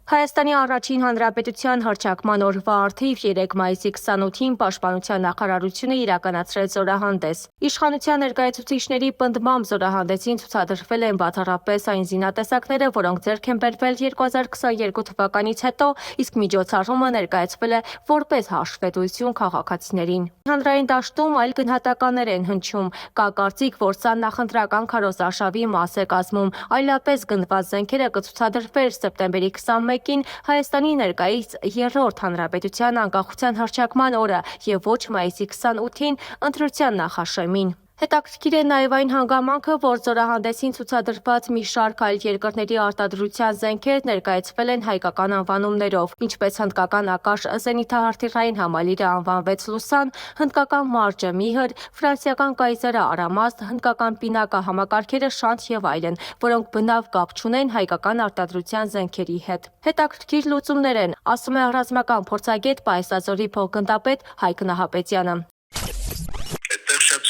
Հայաստանի առաջին հանրապետության հռչակման օրվա առթիվ 3 մայիսի 28-ին Պաշտպանության նախարարությունը իրականացրեց զորահանդես։ Իշխանության ներկայացուցիչների պնդմամբ զորահանդեսին ցուցադրվել են բացառապես այն զինատեսակները, որոնք ձեռք են բերվել 2022 թվականից հետո, իսկ միջոցառումը ներկայացվել է որպես հաշվետվություն քաղաքացիներին։ Հանրային դաշտում այլ գնահատականներ են հնչում։ Կա կարծիք, որ սա նախընտրական քարոզարշավի մաս է կազմում, այլապես գնված զենքերը կցուցադրվեր սեպտեմբերի 21-ին Հայաստանի ներկայիս երրորդ հանրապետության անկախության հռչակման օրը եւ ոչ մայիսի 28-ին ընտրության նախաշեմին։ Հետաքրքիր է նաև այն հանգամանքը, որ զորահանդեսին ցուցադրված մի շարք այլ երկրների արտադրության զենքեր ներկայացվել են հայկական անվանումներով, ինչպես հնդկական Ակաշ զենիթահրթիռային համալիրը անվանվեց Լուսան, հնդկական Մարջը Միհր, ֆրանսիական Կայզերը Արամաս, հնդկական Պինակա համակարգերը Շանթ եւ այլն, որոնք բնավ կապ չունեն հայկական արտադրության զենքերի հետ։ Հետաքրքիր լուծումներ են, ասում է ռազմական փորձագետ Պայսազորի փոխգնդապետ Հայկ Նահապետյանը։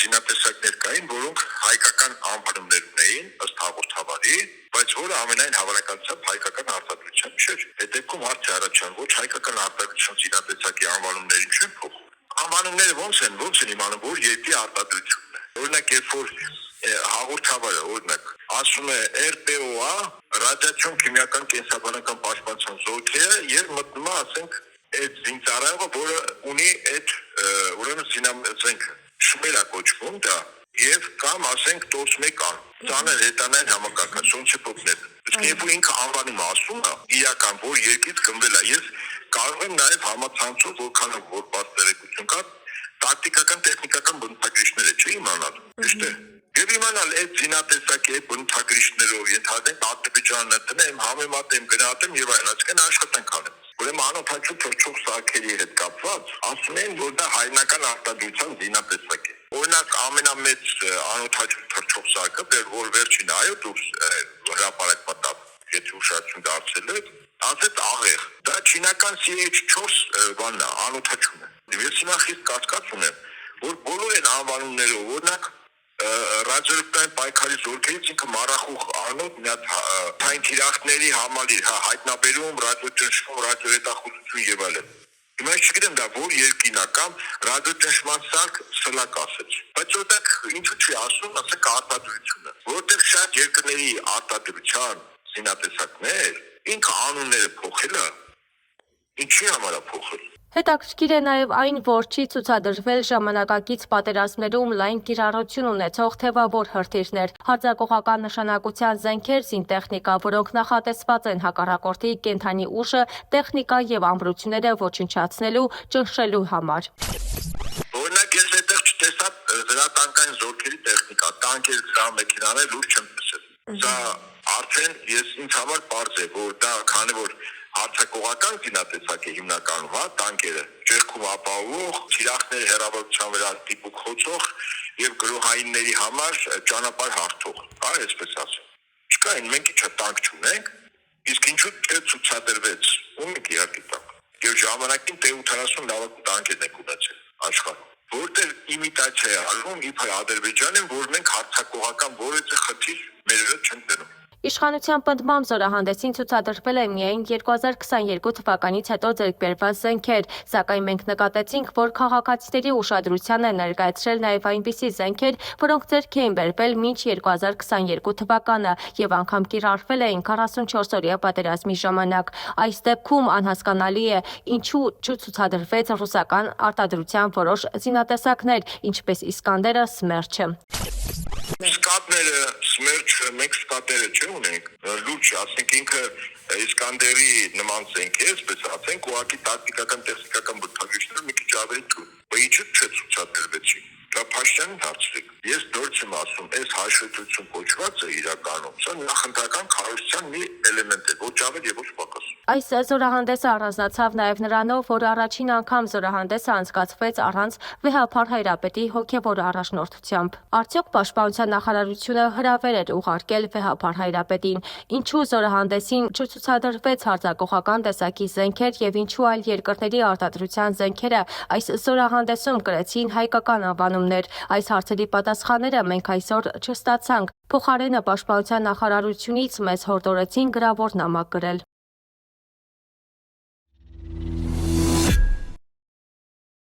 Զինատեսակներ կային, որոնք հայկական անվանումներ ունեին ըստ հաղորդավարի, բայց որը ամենայն հավանականությամբ հայկական արտադրության չէր։ Հետևքում հարց է առաջանում, ոչ հայկական արտադրության զինատեսակի անվանումներին չեն փոխում։ Անվանումները ոնց են իմանում, որ երկրի արտադրությունն է։ Օրինակ, երբ որ հաղորդավարը, օրինակ, ասում է RPO-ա, ռադիացիոն քիմիական կենսաբանական պաշտպանության զորքերը եւ մտնում է, ասենք, այդ զինծառայողը, որը ունի այդ ուրեմն զինազենքը շմերա կոչվում դա եւ կամ ասենք տոց մեկ ան ծանր հետանային համակարգացում չփոխնել։ Իսկ երբ ինքը անվանում ասում է իրական որ երկից գնվել է, ես կարող եմ նաեւ համացանցով որքան որ բացտերեկություն կա տակտիկական տեխնիկական բնութագրիչները չիմանալ, ճիշտ է։ Եվ իմանալ այդ զինատեսակի այդ բնութագրիչներով ենթադրենք Ադրբեջանն ընտրել եմ համեմատեմ գնահատեմ եւ այլն, այսինքն աշխատանք անեմ։ Ուրեմն անօթաչու թռչող սարքերի հետ կապված ասում են, որ դա հայկական արտադրության զինատեսակ է։ Օրինակ ամենամեծ անօթաչու թռչող սարքը, որ վերջին այո դուրս հրապարակ մտավ, եթե ուշադրություն դարձել եք, ասեց աղեղ։ Դա չինական CH4 բանն է, անօթաչուն է։ Ես հիմա խիստ կասկած ունեմ, որ բոլոր այն անվանումներով, օրինակ ռադիոէլեկտրոն պայքարի զորքերից ինքը մառախուղ անոթ մի հատ թայն թիրախների համալիր, հայտնաբերում, ռադիոճնշում, ռադիոհետախուզություն եւ այլն։ Հիմա ես չգիտեմ դա որ երկին է կամ ռադիոճնշման սարք սլակ ասեց։ Բայց որտեղ ինչու՞ չի ասում, ասեք արտադրությունը, որտեղ շատ երկրների արտադրության զինատեսակներ, ինքը անունները փոխել է։ Ինչի համար է փոխել։ Հետաքրքիր է նաև այն, որ չի ցուցադրվել ժամանակակից պատերազմներում լայն կիրառություն ունեցող թևավոր հրթիռներ, հարձակողական նշանակության զենքեր, զինտեխնիկա, որոնք նախատեսված են հակառակորդի կենդանի ուժը, տեխնիկա եւ ամրությունները ոչնչացնելու, ճնշելու համար։ Օրինակ ես այդտեղ չտեսա զրատանկային զորքերի տեխնիկա, տանկեր, զրահմեքենաներ լուրջ չեմ տեսել։ Դա արդեն ինձ համար պարզ է, որ դա քանի որ հարձակողական զինատեսակ է հիմնականում, հա, տանկերը, ճեղքում ապահովող, թիրախների հեռավորության վրա դիպուկ խոցող եւ գրոհայինների համար ճանապարհ հարթող, հա, այսպես ասեմ։ Չկա, մենք իհարկե տանկ չունենք, իսկ ինչու՞ չցուցադրվեց, ում իհարկե տանկ։ Եվ ժամանակին T-80 լավագույն տանկերն են ունեցել աշխարհում, որտեղ իմիտացիա է անում իբր Ադրբեջանին, որ մենք հարձակողական որևէ խնդիր մեր վրա չենք դնում։ Իշխանության պնդմամբ զորահանդեսին ցուցադրվել է միայն 2022 թվականից հետո ձեռք բերված զենքեր, սակայն մենք նկատեցինք, որ քաղաքացիների ուշադրության է ներկայացրել նաև այնպիսի զենքեր, որոնք ձեռք էին բերվել մինչ 2022 թվականը եւ անգամ կիրառվել էին 44-օրյա պատերազմի ժամանակ։ Այս դեպքում անհասկանալի է, ինչու չցուցադրվեց ռուսական արտադրության որոշ զինատեսակներ, ինչպես Իսկանդերը, Սմերջը։ Սկատները, Սմերջը, մենք սկատերը չունենք, լուրջ, ասենք ինքը Իսկանդերի նման զենք է, այսպես ասենք, ուղղակի տակտիկական տեխնիկական բնութագրիչները մի քիչ ավելի թույլ։ Բայց ինչու՞ չցուցադրվեցին։ Դա Փաշինյանին հարցրեք։ Ես նորից եմ ասում, այս հաշվետվություն կոչվածը իրականում սա նախընտրական քարոզության մի էլեմենտ է, ոչ ավել եւ ոչ պակաս։ Այս զորահանդեսը առանձնացավ նաև նրանով, որ առաջին անգամ զորահանդեսը անցկացվեց առանց վեհափար Հայրապետի հոգևոր առաջնորդությամբ։ Արդյոք Պաշտպանության նախարարությունը հրավեր էր ուղարկել վեհափար Հայրապետին։ Ինչու զորահանդեսին չցուցադրվեց հարձակողական տեսակի զենքեր եւ ինչու այլ երկրների արտադրության զենքերը այս զորահանդեսում կրեցին հայկական անվանումներ։ Այս հարցերի պատասխանները մենք այսօր չստացանք։ Փոխարենը Պաշտպանության նախարարությունից մեզ հորդորեցին գրավոր նամակ գրել։